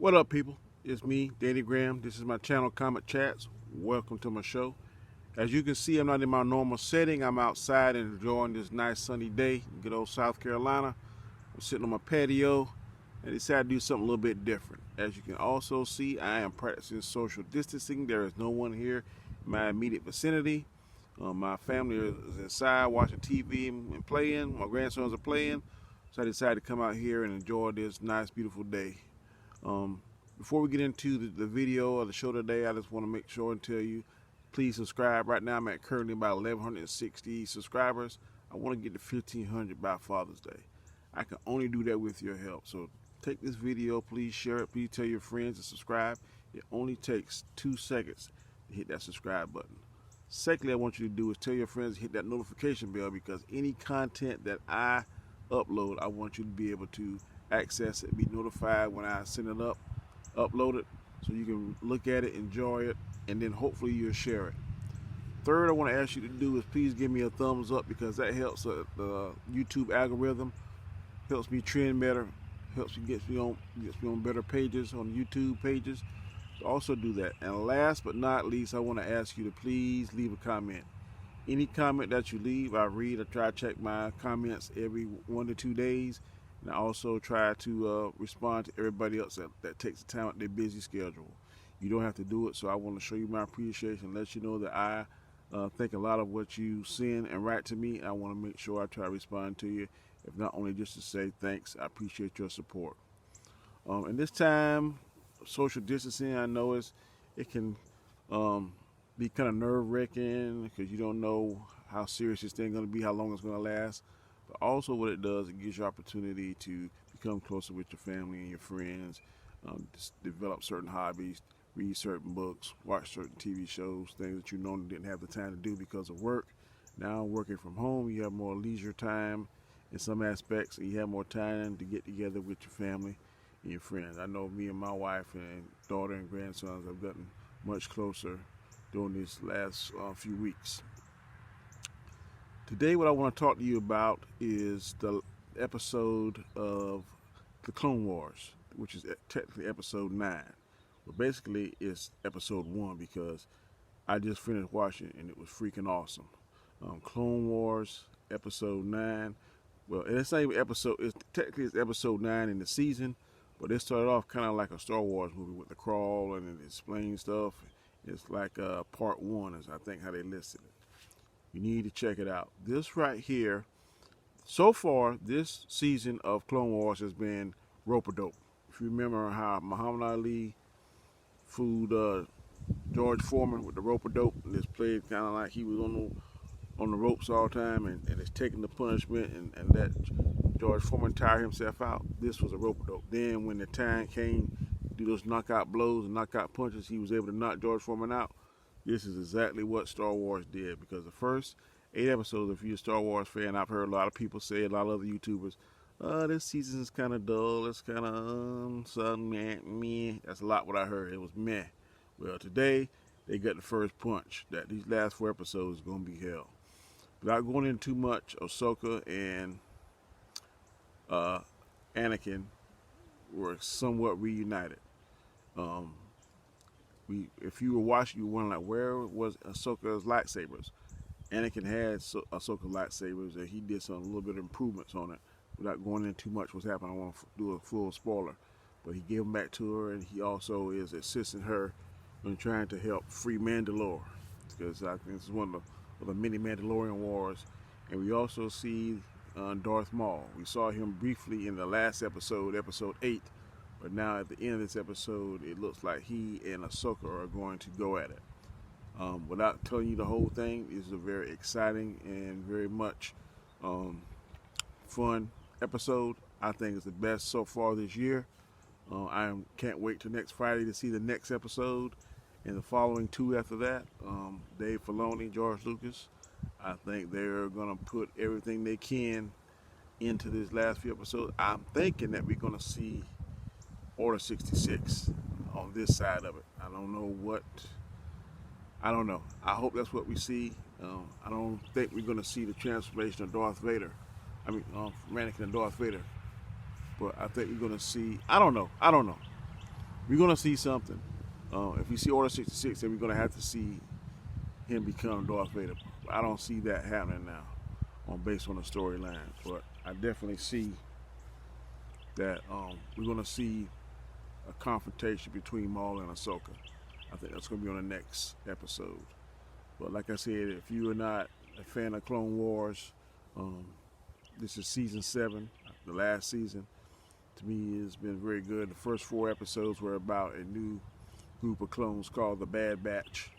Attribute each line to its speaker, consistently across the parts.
Speaker 1: What up, people? It's me, Danny Graham. This is my channel, Comet Chats. Welcome to my show. As you can see, I'm not in my normal setting. I'm outside and enjoying this nice sunny day in good old South Carolina. I'm sitting on my patio and decided to do something a little bit different. As you can also see, I am practicing social distancing. There is no one here in my immediate vicinity. My family is inside watching TV and playing. My grandsons are playing. So I decided to come out here and enjoy this nice, beautiful day. Before we get into the video or the show today, I just want to make sure and tell you, please subscribe. Right now I'm at currently about 1,160 subscribers. I want to get to 1,500 by Father's Day. I can only do that with your help. So take this video, please share it, please tell your friends to subscribe. It only takes 2 seconds to hit that subscribe button. Secondly, I want you to do is tell your friends to hit that notification bell, because any content that I upload, I want you to be able to access it, be notified when I send it up, upload it, so you can look at it, enjoy it, and then hopefully you'll share it. Third, I want to ask you to do is please give me a thumbs up, because that helps the YouTube algorithm, helps me trend better, helps me gets me on better pages, on YouTube pages. So also do that. And last but not least, I want to ask you to please leave a comment. Any comment that you leave, I read. I try to check my comments every 1 to 2 days. And I also try to respond to everybody else that takes the time out of their busy schedule. You don't have to do it, so I want to show you my appreciation, let you know that I think a lot of what you send and write to me. I want to make sure I try to respond to you, if not only just to say thanks. I appreciate your support. And this time, social distancing, I know it can be kind of nerve-wracking, because you don't know how serious this thing is going to be, how long it's going to last. But also what it does, it gives you opportunity to become closer with your family and your friends, develop certain hobbies, read certain books, watch certain TV shows, things that you normally didn't have the time to do because of work. Now working from home, you have more leisure time in some aspects, and you have more time to get together with your family and your friends. I know me and my wife and daughter and grandsons have gotten much closer during these last few weeks. Today what I want to talk to you about is the episode of the Clone Wars, which is technically episode 9. But basically it's episode 1, because I just finished watching it and it was freaking awesome. Clone Wars episode 9. Well, it's not even episode, it's episode 9 in the season, but it started off kind of like a Star Wars movie with the crawl and it explains stuff. It's like part 1 is I think how they listed it. You need to check it out. This right here, so far, this season of Clone Wars has been rope-a-dope. If you remember how Muhammad Ali fooled George Foreman with the rope-a-dope, and it's played kind of like he was on the ropes all the time, and it's taking the punishment and let George Foreman tire himself out. This was a rope-a-dope. Then when the time came to do those knockout blows and knockout punches, he was able to knock George Foreman out. This is exactly what Star Wars did, because the first 8 episodes, if you're a Star Wars fan, I've heard a lot of people say, a lot of other YouTubers, this season is kind of dull, it's kind of something, meh. That's a lot what I heard. It was meh. Well, today, they got the first punch that these last 4 episodes is going to be hell. Without going into too much, Ahsoka and Anakin were somewhat reunited. If you were watching, you were wondering, like, where was Ahsoka's lightsabers? Anakin had Ahsoka's lightsabers, and he did some little bit of improvements on it. Without going into too much what's happening, I won't do a full spoiler. But he gave them back to her, and he also is assisting her in trying to help free Mandalore, because I think this is one of the many Mandalorian wars. And we also see Darth Maul. We saw him briefly in the last episode, episode 8. But now at the end of this episode, it looks like he and Ahsoka are going to go at it. Without telling you the whole thing, it's a very exciting and very much fun episode. I think it's the best so far this year. I can't wait till next Friday to see the next episode and the following 2 after that. Dave Filoni, George Lucas, I think they're going to put everything they can into this last few episodes. I'm thinking that we're going to see Order 66 on this side of it. I don't know. I hope that's what we see. I don't think we're going to see the transformation of Darth Vader. From Anakin and Darth Vader. But I think we're going to see, I don't know. we're gonna see something. If we see Order 66, then we're gonna have to see him become Darth Vader. I don't see that happening now, based on the storyline. But I definitely see that we're gonna see a confrontation between Maul and Ahsoka. I think that's gonna be on the next episode. But like I said, if you are not a fan of Clone Wars, this is season 7, the last season. To me, it's been very good. The first 4 episodes were about a new group of clones called the Bad Batch.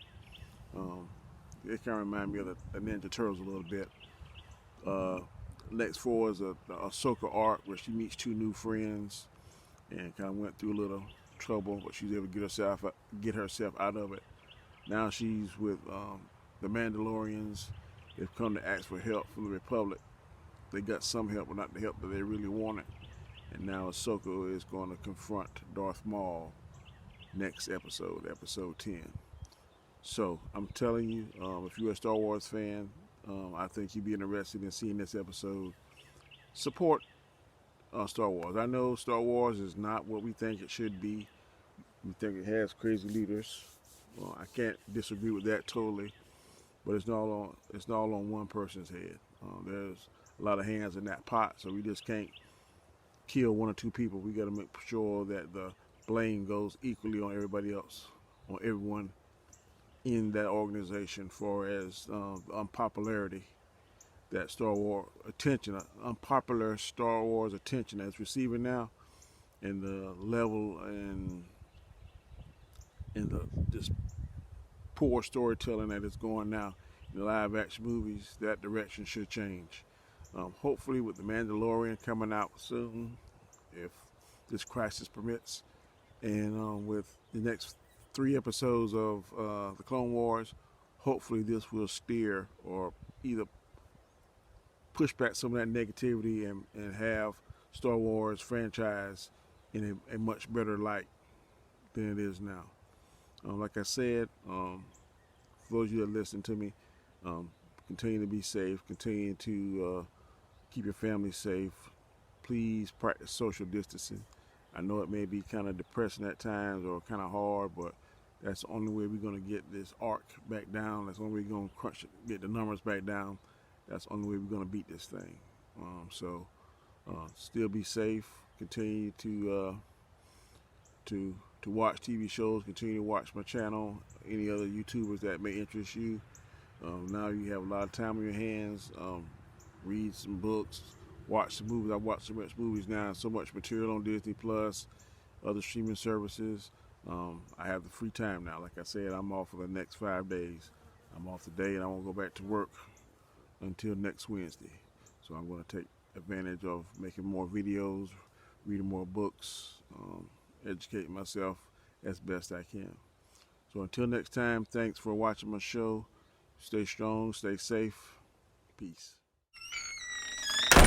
Speaker 1: It kind of remind me of the Ninja Turtles a little bit. Next 4 is a Ahsoka arc where she meets 2 new friends and kind of went through a little trouble, but she's able to get herself out of it. Now she's with the Mandalorians. They've come to ask for help from the Republic. They got some help, but not the help that they really wanted. And now Ahsoka is going to confront Darth Maul next episode, episode 10. So I'm telling you, if you're a Star Wars fan, I think you'd be interested in seeing this episode. Support Star Wars. I know Star Wars is not what we think it should be. We think it has crazy leaders. Well, I can't disagree with that totally, but it's not all on one person's head. There's a lot of hands in that pot, so we just can't kill 1 or 2 people. We got to make sure that the blame goes equally on everybody else, on everyone in that organization, for as unpopularity that Star Wars attention, unpopular Star Wars attention that's receiving now, and the level and the just poor storytelling that is going now in the live action movies. That direction should change. Hopefully with the Mandalorian coming out soon, if this crisis permits, and with the next 3 episodes of the Clone Wars, hopefully this will steer or either push back some of that negativity and have Star Wars franchise in a much better light than it is now. Like I said, for those of you that listen to me, continue to be safe, continue to keep your family safe. Please practice social distancing. I know it may be kind of depressing at times or kind of hard, but that's the only way we're going to get this arc back down. That's the only way we're going to get the numbers back down. That's the only way we're going to beat this thing. So still be safe. Continue to watch TV shows. Continue to watch my channel. Any other YouTubers that may interest you. Now you have a lot of time on your hands. Read some books. Watch some movies. I watch so much movies now. So much material on Disney Plus, other streaming services. I have the free time now. Like I said, I'm off for the next 5 days. I'm off today, and I won't go back to work until next Wednesday. So I'm going to take advantage of making more videos, reading more books, educating myself as best I can. So until next time, thanks for watching my show. Stay strong, stay safe. Peace.